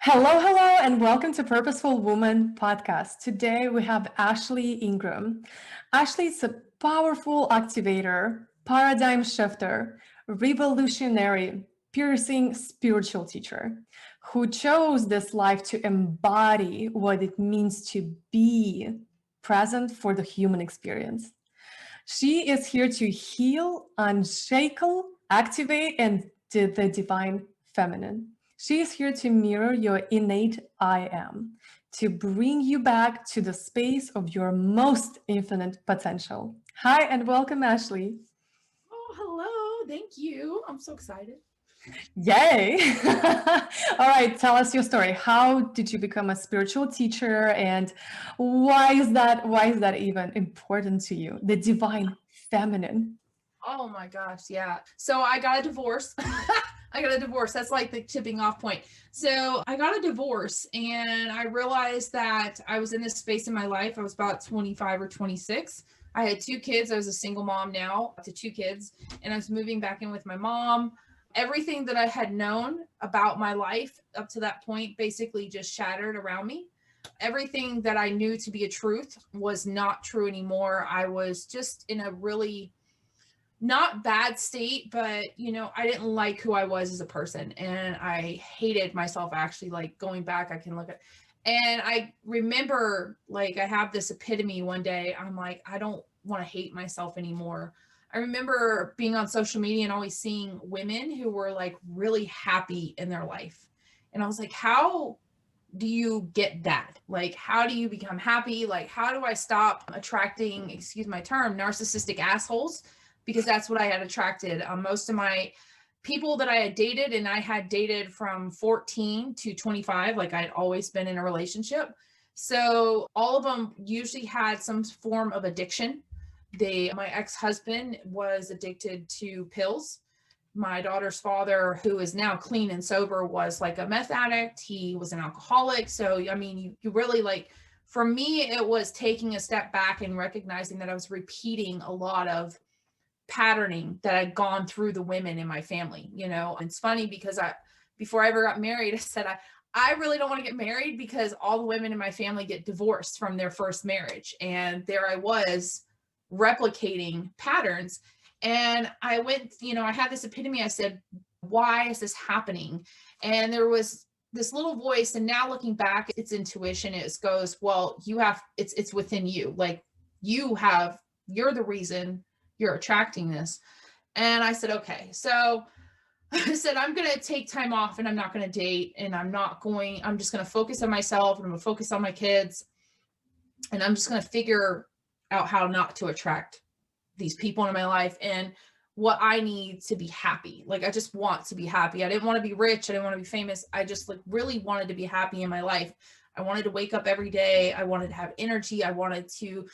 Hello, hello, and welcome to Purposeful Woman podcast. Today we have Ashley Ingram. Ashley is a powerful activator, paradigm shifter, revolutionary, piercing spiritual teacher who chose this life to embody what it means to be present for the human experience. She is here to heal, unshackle, activate, and the divine feminine. She is here to mirror your innate I am, to bring you back to the space of your most infinite potential. Hi, and welcome, Ashley. Oh, hello. Thank you. I'm so excited. Yay! All right, tell us your story. How did you become a spiritual teacher, and why is that even important to you? The divine feminine. Oh my gosh, yeah. So I got a divorce. I got a divorce. That's like the tipping off point. So I got a divorce and I realized that I was in this space in my life. I was about 25 or 26. I had two kids. I was a single mom now to two kids, and I was moving back in with my mom. Everything that I had known about my life up to that point basically just shattered around me. Everything that I knew to be a truth was not true anymore. I was just in a really not bad state, but I didn't like who I was as a person, and I hated myself. Actually, like going back, I can look at, and I remember like I have this epitome one day. I'm like, I don't want to hate myself anymore. I remember being on social media and always seeing women who were like really happy in their life, and I was like, how do you get that? Like, how do you become happy? Like, how do I stop attracting, excuse my term, narcissistic assholes? Because that's what I had attracted. Most of my people that I had dated, and I had dated from 14 to 25, like I'd always been in a relationship. So all of them usually had some form of addiction. My ex-husband was addicted to pills. My daughter's father, who is now clean and sober, was like a meth addict. He was an alcoholic. So, I mean, you really like, for me, it was taking a step back and recognizing that I was repeating a lot of patterning that had gone through the women in my family. It's funny because before I ever got married, I said, I really don't want to get married because all the women in my family get divorced from their first marriage. And there I was replicating patterns. And I went, I had this epitome. I said, why is this happening? And there was this little voice. And now looking back, it's intuition. It goes, well, it's within you. Like you're the reason you're attracting this. And I said, okay. So I said, I'm going to take time off and I'm not going to date, and I'm just going to focus on myself, and I'm going to focus on my kids. And I'm just going to figure out how not to attract these people into my life and what I need to be happy. Like, I just want to be happy. I didn't want to be rich. I didn't want to be famous. I just like really wanted to be happy in my life. I wanted to wake up every day. I wanted to have energy. I wanted to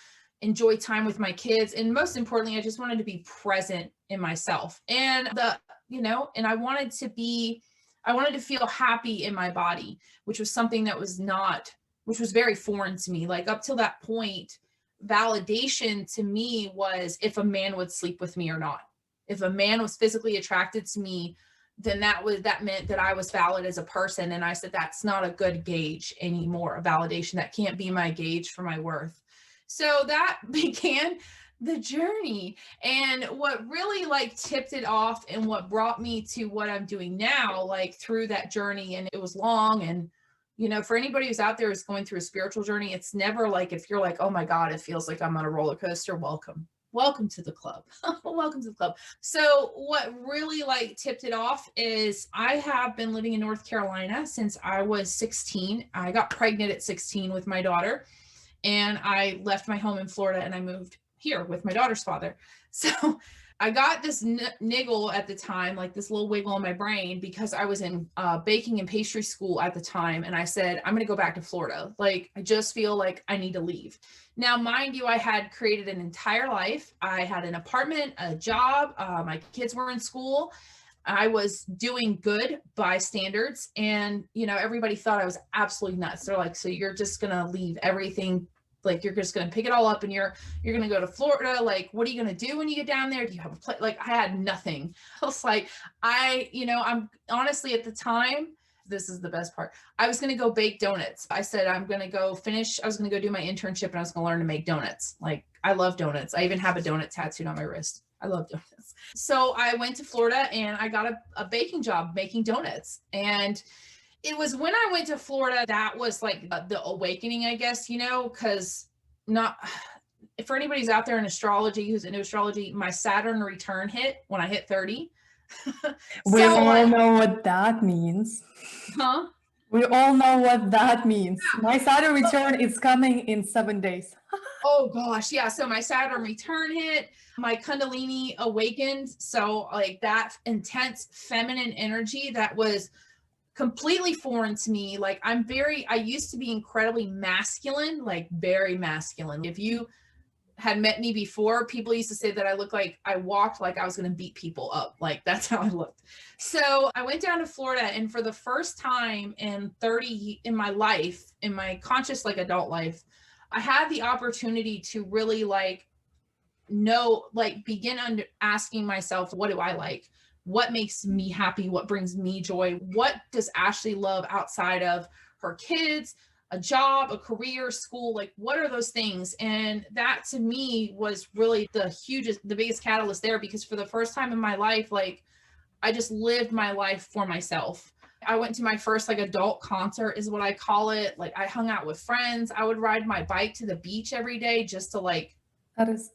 enjoy time with my kids. And most importantly, I just wanted to be present in myself. And and I wanted to feel happy in my body, which was something which was very foreign to me. Like up till that point, validation to me was if a man would sleep with me or not. If a man was physically attracted to me, then that meant that I was valid as a person. And I said, that's not a good gauge anymore, a validation. That can't be my gauge for my worth. So that began the journey. And what really like tipped it off and what brought me to what I'm doing now, like through that journey, and it was long. And, for anybody who's out there who's going through a spiritual journey, it's never like, if you're like, oh my God, it feels like I'm on a roller coaster, welcome to the club. Welcome to the club. So what really like tipped it off is I have been living in North Carolina since I was 16. I got pregnant at 16 with my daughter, and I left my home in Florida and I moved here with my daughter's father. So I got this niggle at the time, like this little wiggle in my brain, because I was in baking and pastry school at the time. And I said, I'm going to go back to Florida. Like, I just feel like I need to leave. Now, mind you, I had created an entire life. I had an apartment, a job. My kids were in school. I was doing good by standards. And, everybody thought I was absolutely nuts. They're like, so you're just going to leave everything? Like, you're just going to pick it all up and you're going to go to Florida. Like, what are you going to do when you get down there? Do you have a like, I had nothing. I was like, I'm honestly at the time, This is the best part. I was going to go bake donuts. I said, I was going to go do my internship and I was going to learn to make donuts. Like, I love donuts. I even have a donut tattooed on my wrist. I love donuts. So I went to Florida and I got a baking job making donuts. And it was when I went to Florida, that was like the awakening, I guess, because for anybody's out there in astrology, who's into astrology, my Saturn return hit when I hit 30. We all know what that means. Huh? We all know what that means. My Saturn return is coming in 7 days. Oh gosh, yeah. So my Saturn return hit, my Kundalini awakened. So like that intense feminine energy that was completely foreign to me. Like I used to be incredibly masculine, like very masculine. If you had met me before, people used to say that I walked like I was going to beat people up. Like that's how I looked. So I went down to Florida, and for the first time in my life, in my conscious, like adult life, I had the opportunity to really begin asking myself, what do I like? What makes me happy? What brings me joy? What does Ashley love outside of her kids, a job, a career, school? Like, what are those things? And that to me was really the biggest catalyst there, because for the first time in my life, like I just lived my life for myself. I went to my first adult concert is what I call it. Like I hung out with friends. I would ride my bike to the beach every day just to that is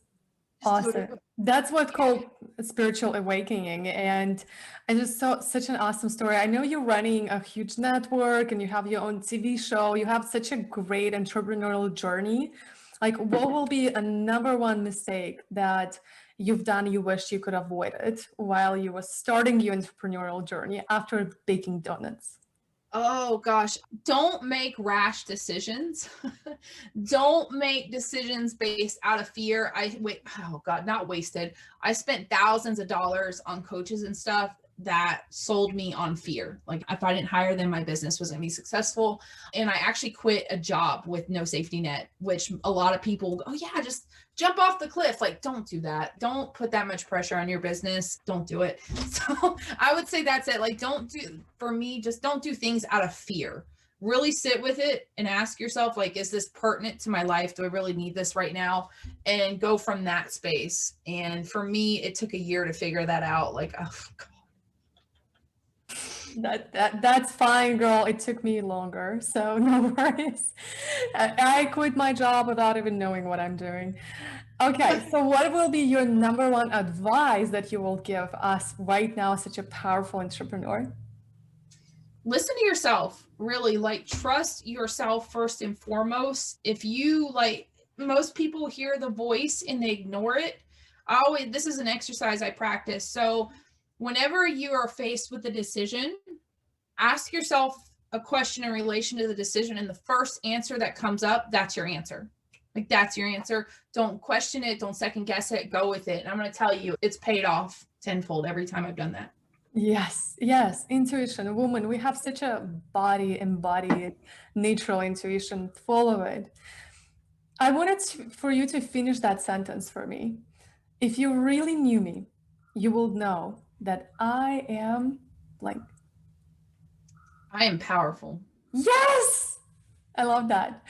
awesome. That's what's called spiritual awakening. And I just saw such an awesome story. I know you're running a huge network and you have your own TV show. You have such a great entrepreneurial journey. Like, what will be a number one mistake that you've done you wish you could avoid it while you were starting your entrepreneurial journey after baking donuts? Oh gosh, don't make rash decisions. Don't make decisions based out of fear. Not wasted. I spent thousands of dollars on coaches and stuff that sold me on fear. Like if I didn't hire them, my business was going to be successful. And I actually quit a job with no safety net, which a lot of people, oh yeah, just jump off the cliff. Like, don't do that. Don't put that much pressure on your business. Don't do it. So I would say that's it. Like, just don't do things out of fear. Really sit with it and ask yourself, like, is this pertinent to my life? Do I really need this right now? And go from that space. And for me, it took a year to figure that out. Like, oh God. That's fine, girl. It took me longer, so no worries. I quit my job without even knowing what I'm doing. Okay, so what will be your number one advice that you will give us right now, such a powerful entrepreneur? Listen to yourself, really, trust yourself first and foremost. If you most people hear the voice and they ignore it. This is an exercise I practice. So whenever you are faced with a decision, ask yourself a question in relation to the decision, and the first answer that comes up, that's your answer. Like, that's your answer. Don't question it. Don't second guess it. Go with it. And I'm going to tell you, it's paid off tenfold every time I've done that. Yes. Intuition, woman, we have such a embodied, natural intuition full of it. I wanted for you to finish that sentence for me. If you really knew me, you will know that I am blank. I am powerful. Yes, I love that.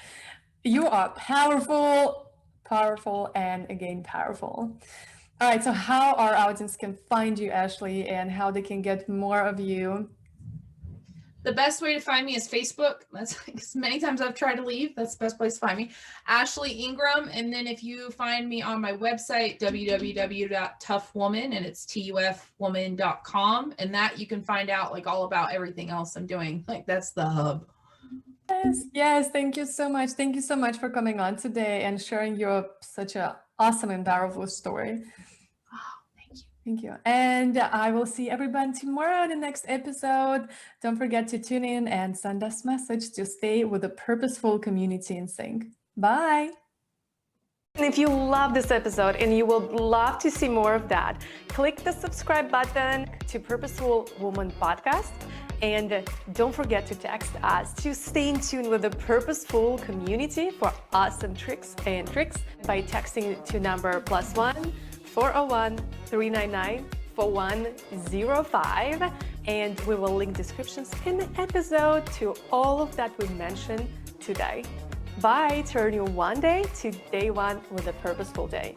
You are powerful, and again, powerful. All right, so how our audience can find you, Ashley, and how they can get more of you? The best way to find me is Facebook. That's many times I've tried to leave. That's the best place to find me. Ashley Ingram. And then if you find me on my website, www.toughwoman, and it's tufwoman.com. And that you can find out all about everything else I'm doing. That's the hub. Yes. Thank you so much. Thank you so much for coming on today and sharing your such an awesome and powerful story. Thank you. And I will see everybody tomorrow in the next episode. Don't forget to tune in and send us a message to stay with a purposeful community in sync. Bye. And if you love this episode and you would love to see more of that, click the subscribe button to Purposeful Woman Podcast. And don't forget to text us to stay in tune with the Purposeful community for awesome tricks by texting to number +1 401 399 4105, and we will link descriptions in the episode to all of that we mentioned today. Bye, turn your one day to day one with a purposeful day.